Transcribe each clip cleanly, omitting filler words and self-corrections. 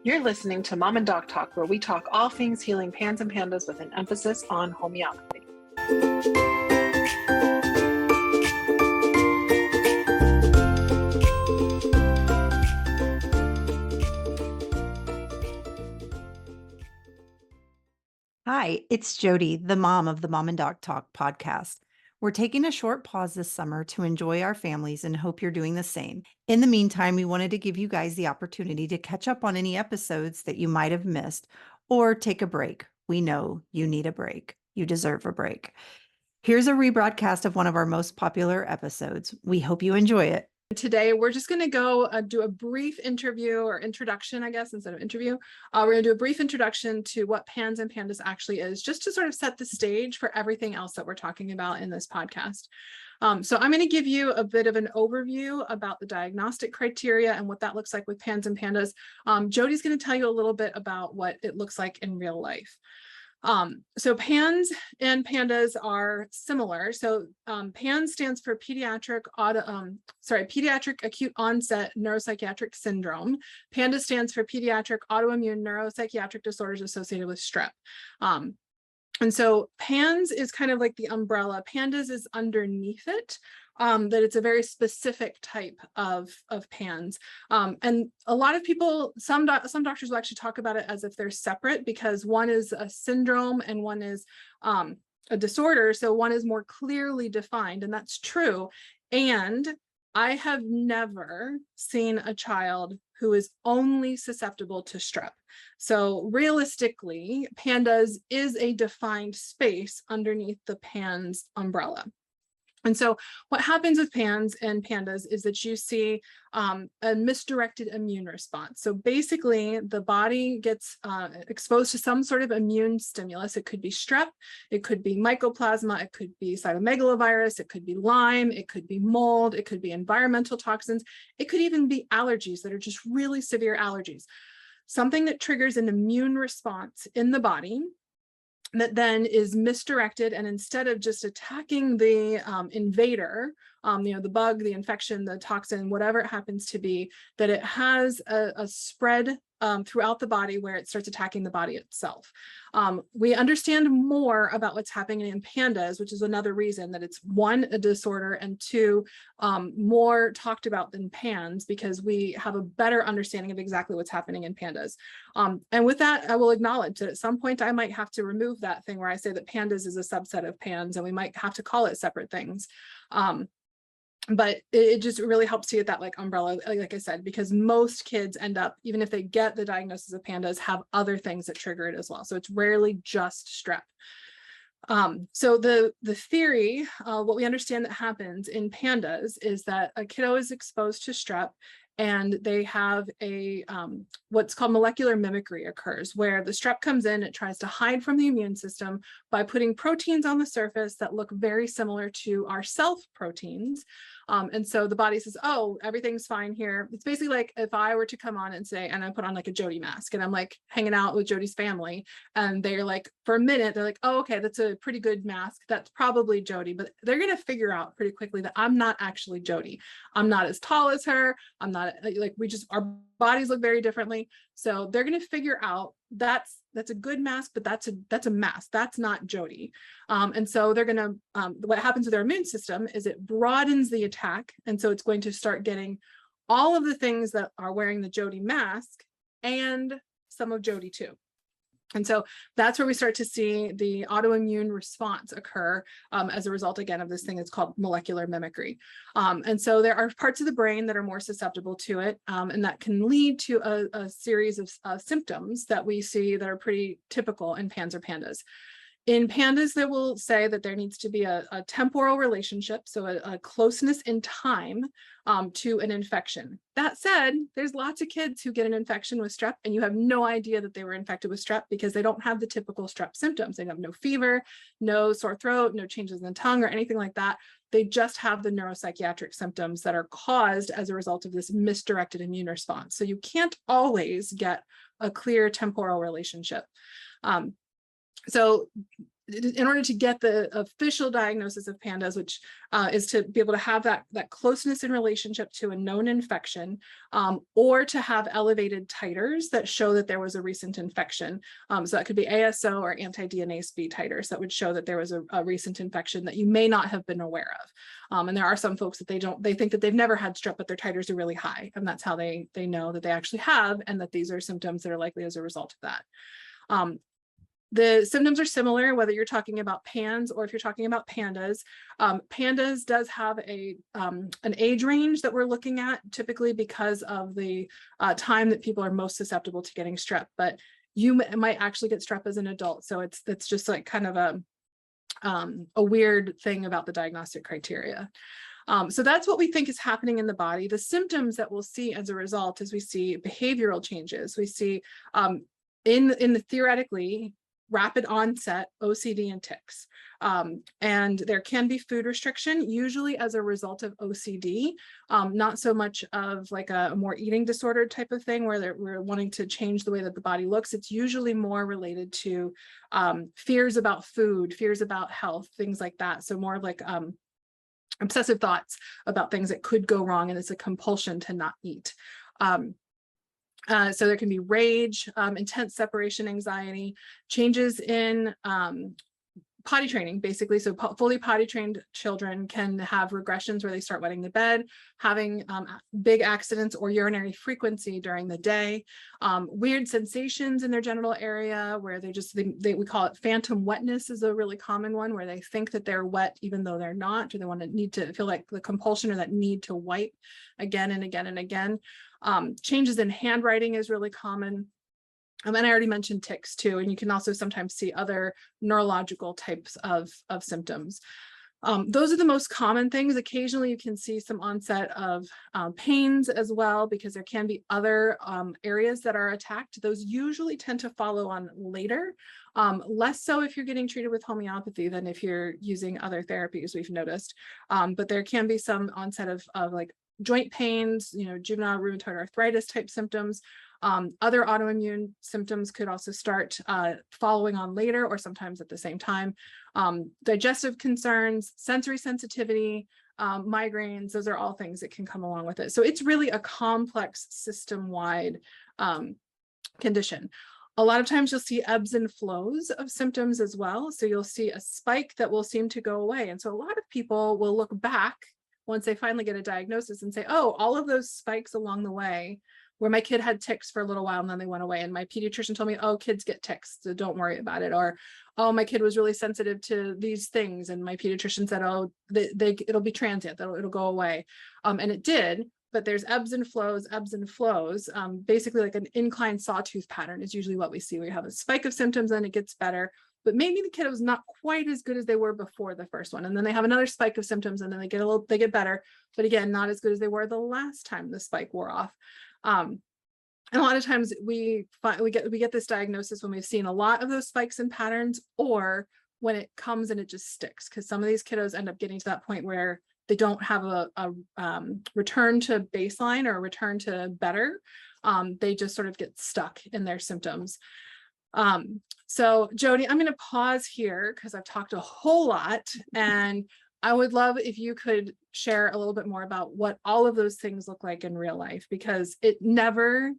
You're listening to Mom and Doc Talk, where we talk all things healing PANS and PANDAS with an emphasis on homeopathy. Hi, it's Jody, the mom of the Mom and Doc Talk podcast. We're taking a short pause this summer to enjoy our families and hope you're doing the same. In the meantime, we wanted to give you guys the opportunity to catch up on any episodes that you might have missed or take a break. We know you need a break. You deserve a break. Here's a rebroadcast of one of our most popular episodes. We hope you enjoy it. Today, we're just going to go do a brief interview or introduction, I guess, instead of interview. We're going to do a brief introduction to what PANS and PANDAS actually is, just to sort of set the stage for everything else that we're talking about in this podcast. So I'm going to give you a bit of an overview about the diagnostic criteria and what that looks like with PANS and PANDAS. Jody's going to tell you a little bit about what it looks like in real life. So PANS and PANDAS are similar. So PANS stands for pediatric acute onset neuropsychiatric syndrome. PANDAS stands for pediatric autoimmune neuropsychiatric disorders associated with strep. And so PANS is kind of like the umbrella. PANDAS is underneath it. That it's a very specific type of PANS. And a lot of people, some doctors will actually talk about it as if they're separate, because one is a syndrome and one is a disorder. So one is more clearly defined, and that's true. And I have never seen a child who is only susceptible to strep. So realistically, PANDAS is a defined space underneath the PANS umbrella. And so what happens with PANS and PANDAS is that you see a misdirected immune response. So basically, the body gets exposed to some sort of immune stimulus. It could be strep, it could be mycoplasma, it could be cytomegalovirus, it could be Lyme, it could be mold, it could be environmental toxins, it could even be allergies that are just really severe allergies. Something that triggers an immune response in the body that then is misdirected, and instead of just attacking the invader, the bug, the infection, the toxin, whatever it happens to be, that it has a spread throughout the body where it starts attacking the body itself. We understand more about what's happening in PANDAS, which is another reason that it's one, a disorder, and two, more talked about than PANS, because we have a better understanding of exactly what's happening in PANDAS. And with that, I will acknowledge that at some point I might have to remove that thing where I say that PANDAS is a subset of PANS, and we might have to call it separate things. But it just really helps to get that like umbrella, like I said, because most kids end up, even if they get the diagnosis of PANDAS, have other things that trigger it as well. So it's rarely just strep. So the theory, what we understand that happens in PANDAS is that a kiddo is exposed to strep, and they have a what's called molecular mimicry occurs, where the strep comes in, it tries to hide from the immune system by putting proteins on the surface that look very similar to our self proteins. And so the body says, oh, everything's fine here. It's basically like if I were to come on and say, and I put on like a Jody mask, and I'm like hanging out with Jody's family, and they're like, for a minute, they're like, oh, okay, that's a pretty good mask. That's probably Jody. But they're going to figure out pretty quickly that I'm not actually Jody. I'm not as tall as her. I'm not like, our bodies look very differently. So they're going to figure out that's a good mask, but that's a mask. That's not Jody. And so they're going to, what happens with their immune system is it broadens the attack. And so it's going to start getting all of the things that are wearing the Jody mask and some of Jody too. And so that's where we start to see the autoimmune response occur as a result, again, of this thing that's called molecular mimicry. And so there are parts of the brain that are more susceptible to it, and that can lead to a series of symptoms that we see that are pretty typical in PANS or PANDAS. In PANDAS, they will say that there needs to be a temporal relationship, so a closeness in time to an infection. That said, there's lots of kids who get an infection with strep, and you have no idea that they were infected with strep because they don't have the typical strep symptoms. They have no fever, no sore throat, no changes in the tongue or anything like that. They just have the neuropsychiatric symptoms that are caused as a result of this misdirected immune response. So you can't always get a clear temporal relationship. So in order to get the official diagnosis of PANDAS, which is to be able to have that closeness in relationship to a known infection, or to have elevated titers that show that there was a recent infection. So that could be ASO or anti-DNase-B titers that would show that there was a recent infection that you may not have been aware of. And there are some folks that they think that they've never had strep, but their titers are really high, and that's how they know that they actually have, and that these are symptoms that are likely as a result of that. The symptoms are similar, whether you're talking about PANS or if you're talking about PANDAS. PANDAS does have an age range that we're looking at, typically because of the time that people are most susceptible to getting strep, but you might actually get strep as an adult. So it's just like kind of a weird thing about the diagnostic criteria. So that's what we think is happening in the body. The symptoms that we'll see as a result is we see behavioral changes. We see in the theoretically rapid onset OCD and tics. And there can be food restriction, usually as a result of OCD, not so much of like a more eating disorder type of thing where we're wanting to change the way that the body looks. It's usually more related to fears about food, fears about health, things like that. So more like obsessive thoughts about things that could go wrong, and it's a compulsion to not eat. So there can be rage, intense separation anxiety, changes in potty training, basically. So fully potty trained children can have regressions where they start wetting the bed, having big accidents or urinary frequency during the day, weird sensations in their genital area where we call it phantom wetness is a really common one, where they think that they're wet even though they're not, or they need to feel like the compulsion or that need to wipe again and again and again. Changes in handwriting is really common. And I already mentioned tics too, and you can also sometimes see other neurological types of symptoms. Those are the most common things. Occasionally you can see some onset of pains as well, because there can be other areas that are attacked. Those usually tend to follow on later, less so if you're getting treated with homeopathy than if you're using other therapies, we've noticed. But there can be some onset of like joint pains, juvenile rheumatoid arthritis type symptoms. Other autoimmune symptoms could also start following on later or sometimes at the same time. Digestive concerns, sensory sensitivity, migraines, those are all things that can come along with it. So it's really a complex system-wide condition. A lot of times you'll see ebbs and flows of symptoms as well. So you'll see a spike that will seem to go away. And so a lot of people will look back once they finally get a diagnosis and say, oh, all of those spikes along the way where my kid had tics for a little while and then they went away. And my pediatrician told me, oh, kids get tics, so don't worry about it. Or, oh, my kid was really sensitive to these things. And my pediatrician said, oh, it'll be transient, it'll go away. And it did, but there's ebbs and flows, basically like an inclined sawtooth pattern is usually what we see. We have a spike of symptoms and it gets better, but maybe the kid was not quite as good as they were before the first one. And then they have another spike of symptoms and then they get better, but again, not as good as they were the last time the spike wore off. And a lot of times we get this diagnosis when we've seen a lot of those spikes and patterns, or when it comes and it just sticks, because some of these kiddos end up getting to that point where they don't have a return to baseline or a return to better. They just sort of get stuck in their symptoms. So Jody, I'm going to pause here because I've talked a whole lot, and I would love if you could share a little bit more about what all of those things look like in real life, because it never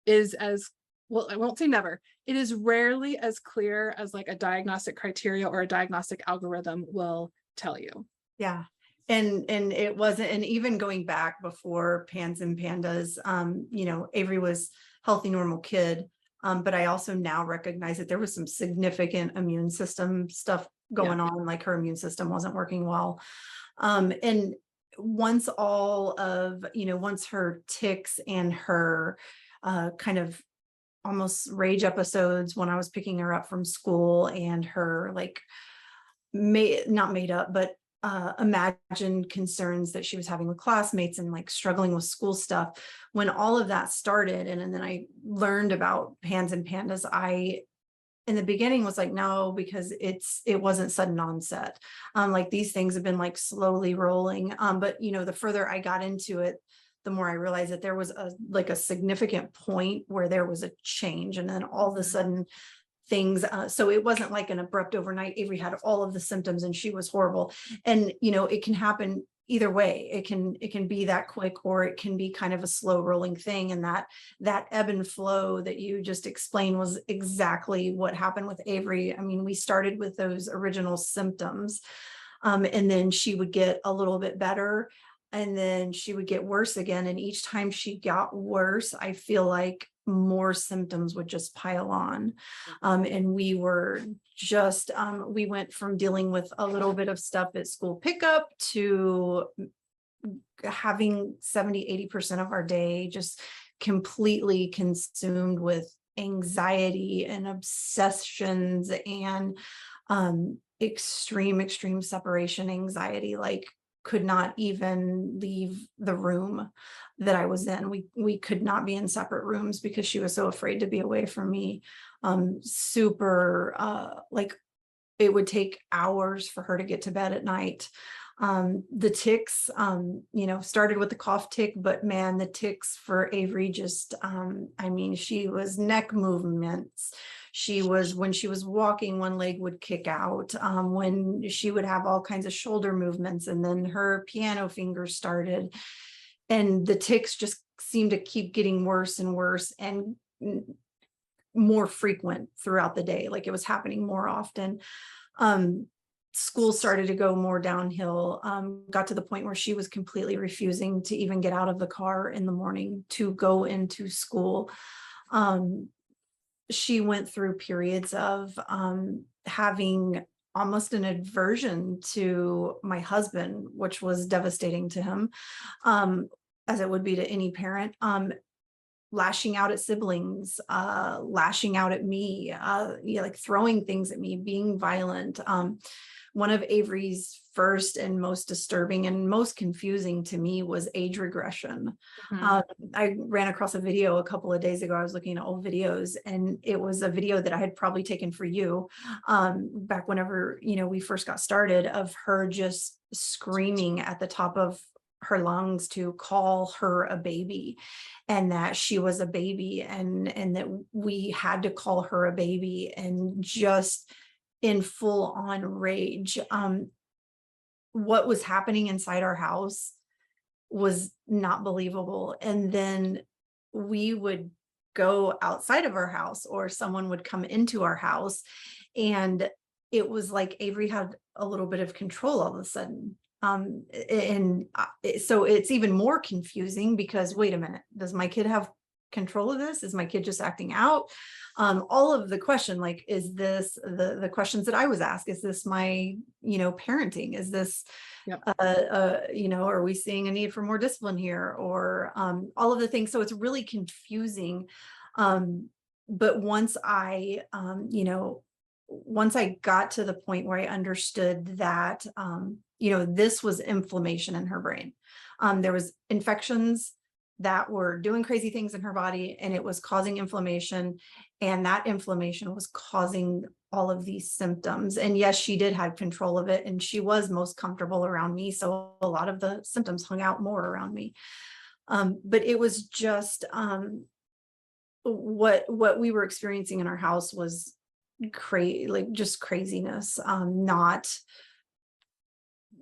is as, well, I won't say never, it is rarely as clear as like a diagnostic criteria or a diagnostic algorithm will tell you. Yeah. And it wasn't, and even going back before PANS and PANDAS, Avery was healthy, normal kid. But I also now recognize that there was some significant immune system stuff going on, like her immune system wasn't working well. And once once her tics and her kind of almost rage episodes when I was picking her up from school, and her like not made up, but imagined concerns that she was having with classmates and like struggling with school stuff. When all of that started, and then I learned about PANS and PANDAS, I in the beginning was like, no, because it wasn't sudden onset. Like these things have been like slowly rolling. But the further I got into it, the more I realized that there was a significant point where there was a change. And then all of a sudden things. So it wasn't like an abrupt overnight, Avery had all of the symptoms and she was horrible. And, you know, it can happen either way. It can be that quick, or it can be kind of a slow rolling thing. And that ebb and flow that you just explained was exactly what happened with Avery. I mean, we started with those original symptoms, and then she would get a little bit better, and then she would get worse again. And each time she got worse, I feel like more symptoms would just pile on. And we were just, we went from dealing with a little bit of stuff at school pickup to having 70–80% of our day just completely consumed with anxiety and obsessions and extreme separation anxiety, like could not even leave the room that I was in. We could not be in separate rooms because she was so afraid to be away from me. Like it would take hours for her to get to bed at night. The ticks, you know, started with the cough tick, but man, the ticks for Avery just, I mean, she was neck movements. She was, when she was walking, one leg would kick out, when she would have all kinds of shoulder movements, and then her piano fingers started, and the ticks just seemed to keep getting worse and worse and more frequent throughout the day. Like it was happening more often. School started to go more downhill, got to the point where she was completely refusing to even get out of the car in the morning to go into school. She went through periods of having almost an aversion to my husband, which was devastating to him, as it would be to any parent. Lashing out at siblings, lashing out at me, like throwing things at me, being violent. One of Avery's first and most disturbing and most confusing to me was age regression. I ran across a video a couple of days ago. I was looking at old videos, and it was a video that I had probably taken for you back whenever, you know, we first got started, of her just screaming at the top of her lungs to call her a baby, and that she was a baby, and that we had to call her a baby, and just in full on rage. What was happening inside our house was not believable. And then we would go outside of our house, or someone would come into our house, and it was like Avery had a little bit of control all of a sudden. So it's even more confusing because, wait a minute, does my kid have control of this? Is my kid just acting out? All of the question, like, is this the questions that I was asked? Is this my, you know, parenting? Is this, Yep. you know, are we seeing a need for more discipline here, or all of the things? So it's really confusing. But once I, you know, once I got to the point where I understood that, you know, this was inflammation in her brain. There was infections that were doing crazy things in her body, and it was causing inflammation, and that inflammation was causing all of these symptoms. And yes, she did have control of it, and she was most comfortable around me, so a lot of the symptoms hung out more around me. But it was just what we were experiencing in our house was like just craziness.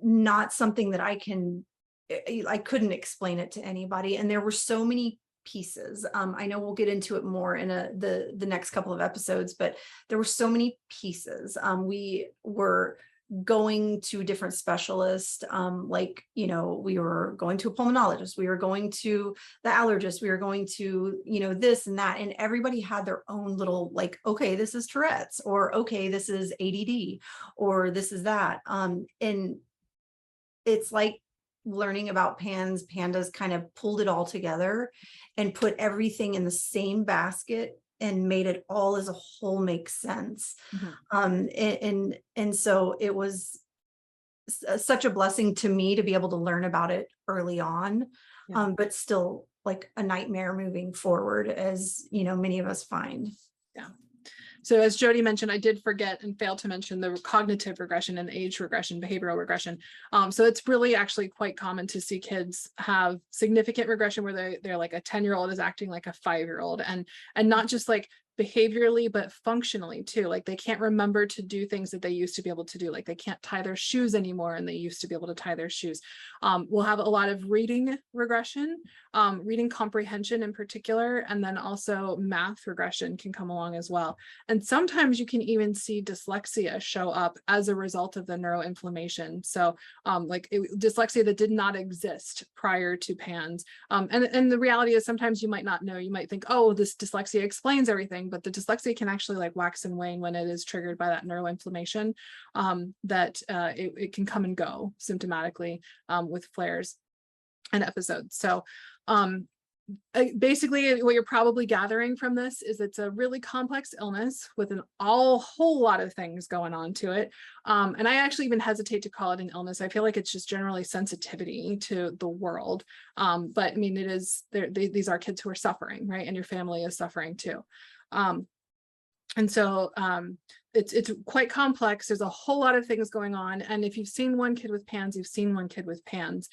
Not something that I couldn't explain it to anybody. And there were so many pieces. I know we'll get into it more in the next couple of episodes, but there were so many pieces. We were going to different specialists, like, you know, we were going to a pulmonologist, we were going to the allergist, we were going to, you know, this and that, and everybody had their own little, like, okay, this is Tourette's, or okay, this is ADD, or this is that. And it's like learning about PANS, PANDAS kind of pulled it all together and put everything in the same basket and made it all as a whole make sense. And so it was such a blessing to me to be able to learn about it early on, but still like a nightmare moving forward, as you know, many of us find. Yeah. So as Jody mentioned, I did forget and fail to mention the cognitive regression and age regression, behavioral regression. So it's really actually quite common to see kids have significant regression where they're like a 10-year-old is acting like a 5-year-old, and not just like behaviorally, but functionally too. Like they can't remember to do things that they used to be able to do. Like they can't tie their shoes anymore and they used to be able to tie their shoes. We'll have a lot of reading regression, reading comprehension in particular, and then also math regression can come along as well. And sometimes you can even see dyslexia show up as a result of the neuroinflammation. So dyslexia that did not exist prior to PANS. And the reality is sometimes you might not know, you might think, oh, this dyslexia explains everything, but the dyslexia can actually like wax and wane when it is triggered by that neuroinflammation, it can come and go symptomatically with flares and episodes. So basically what you're probably gathering from this is it's a really complex illness with a whole lot of things going on to it. And I actually even hesitate to call it an illness. I feel like it's just generally sensitivity to the world. But I mean, it is, these are kids who are suffering, right? And your family is suffering too. And so it's quite complex. There's a whole lot of things going on. And if you've seen one kid with PANS, you've seen one kid with PANS.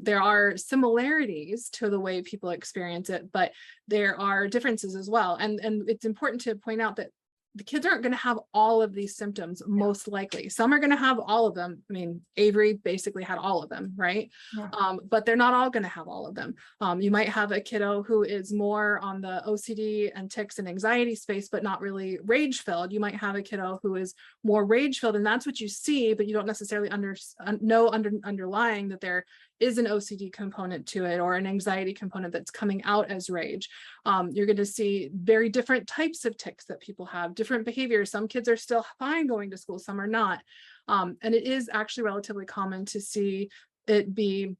There are similarities to the way people experience it, but there are differences as well. And it's important to point out that the kids aren't going to have all of these symptoms, most likely. Some are going to have all of them. I mean, Avery basically had all of them, right? Yeah. But they're not all going to have all of them. You might have a kiddo who is more on the OCD and tics and anxiety space, but not really rage-filled. You might have a kiddo who is more rage-filled, and that's what you see, but you don't necessarily know underlying that there is an OCD component to it or an anxiety component that's coming out as rage. You're going to see very different types of tics that people have, different behaviors. Some kids are still fine going to school, some are not. And it is actually relatively common to see it be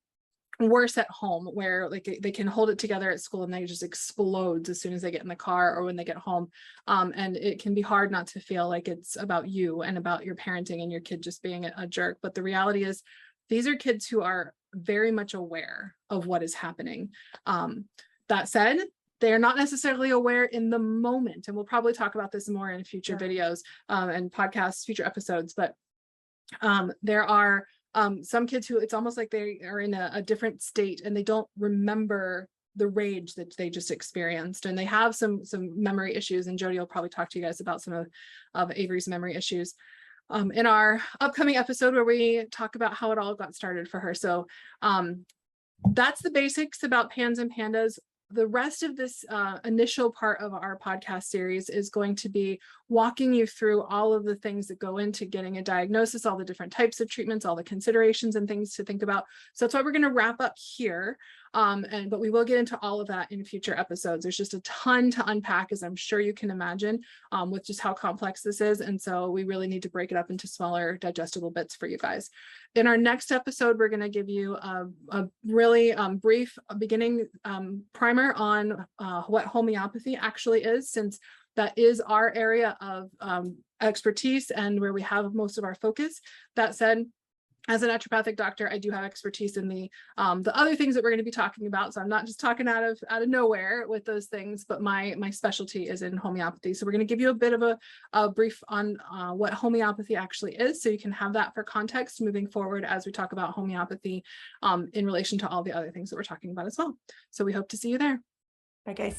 worse at home, where like they can hold it together at school and then it just explodes as soon as they get in the car or when they get home. And it can be hard not to feel like it's about you and about your parenting and your kid just being a jerk. But the reality is these are kids who are very much aware of what is happening. That said, they're not necessarily aware in the moment. And we'll probably talk about this more in future videos and podcasts, future episodes. But there are some kids who it's almost like they are in a different state and they don't remember the rage that they just experienced, and they have some memory issues. And Jody will probably talk to you guys about some of Avery's memory issues in our upcoming episode where we talk about how it all got started for her. So that's the basics about PANS and PANDAS. The rest of this initial part of our podcast series is going to be walking you through all of the things that go into getting a diagnosis, all the different types of treatments, all the considerations and things to think about. So that's why we're going to wrap up here. But we will get into all of that in future episodes. There's just a ton to unpack, as I'm sure you can imagine, with just how complex this is. And so we really need to break it up into smaller digestible bits for you guys. In our next episode, we're going to give you a really brief beginning primer on what homeopathy actually is, since that is our area of expertise and where we have most of our focus. That said, as a naturopathic doctor, I do have expertise in the other things that we're going to be talking about. So I'm not just talking out of nowhere with those things, but my specialty is in homeopathy. So we're going to give you a bit of a brief on what homeopathy actually is, so you can have that for context moving forward as we talk about homeopathy in relation to all the other things that we're talking about as well. So we hope to see you there. Bye, guys.